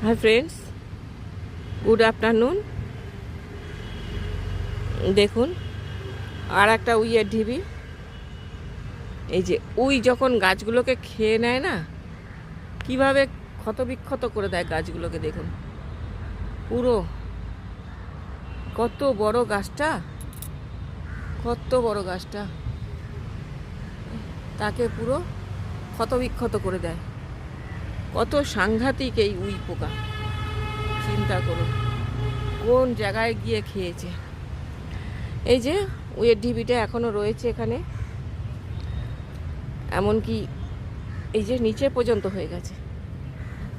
Hi friends, good afternoon. দেখুন আর একটা উইয়ের ঢিবি। এই যে উই যখন গাছগুলোকে খেয়ে নেয় না, কিভাবে ক্ষতবিক্ষত করে দেয় গাছগুলোকে। দেখুন পুরো কত বড় গাছটা, কত বড় গাছটা, তাকে পুরো ক্ষতবিক্ষত করে দেয়। কত সাংঘাতিক এই উই পোকা, চিন্তা করুন কোন জায়গায় গিয়ে খেয়েছে। এই যে উইয়ের ঢিবিটা এখনো রয়েছে এখানে, এমনকি এই যে নিচে পর্যন্ত হয়ে গেছে।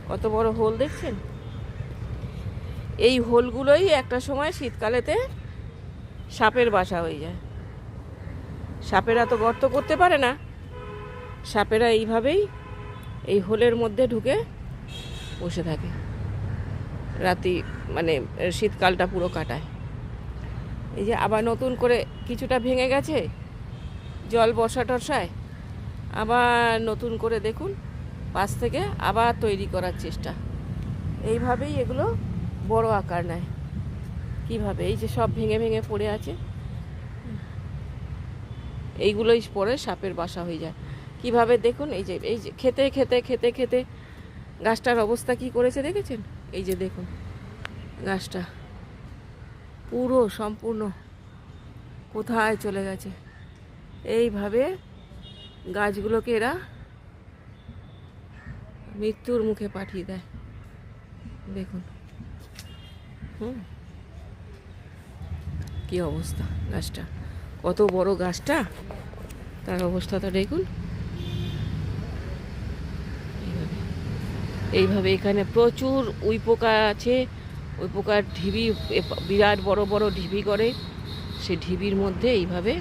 কত বড় হোল দেখছেন? এই হোলগুলোই একটা সময় শীতকালেতে সাপের বাসা হয়ে যায়। সাপেরা তো গর্ত করতে পারে না, সাপেরা এইভাবেই এই হোলের মধ্যে ঢুকে বসে থাকে, রাতি মানে শীতকালটা পুরো কাটায়। এই যে আবার নতুন করে কিছুটা ভেঙে গেছে জল বর্ষা টর্ষায়, আবার নতুন করে দেখুন পাশ থেকে আবার তৈরি করার চেষ্টা। এইভাবেই এগুলো বড় আকার নেয়। কিভাবে এই যে সব ভেঙে ভেঙে পড়ে আছে, এইগুলোই পরে সাপের বাসা হয়ে যায়। কিভাবে দেখুন, এই যে খেতে খেতে খেতে খেতে গাছটার অবস্থা কি করেছে দেখেছেন? এই যে দেখুন গাছটা পুরো সম্পূর্ণ কোথায় চলে গেছে। এইভাবে গাছগুলোকে এরা মৃত্যুর মুখে পাঠিয়ে দেয়। দেখুন কি অবস্থা গাছটা, কত বড় গাছটা, তার অবস্থাটা দেখুন। এইভাবে এখানে প্রচুর উই পোকা আছে। ওই পোকার ঢিবি, বিরাট বড় বড় ঢিবি করে, সে ঢিবির মধ্যে এইভাবে।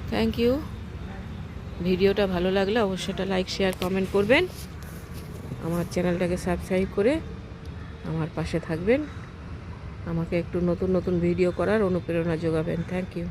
Thank you. ভিডিওটা ভালো লাগলে অবশ্যই একটা লাইক শেয়ার কমেন্ট করবেন। আমার চ্যানেলটাকে সাবস্ক্রাইব করে আমার পাশে থাকবেন, আমাকে একটু নতুন নতুন ভিডিও করার অনুপ্রেরণা যোগাবেন। Thank you.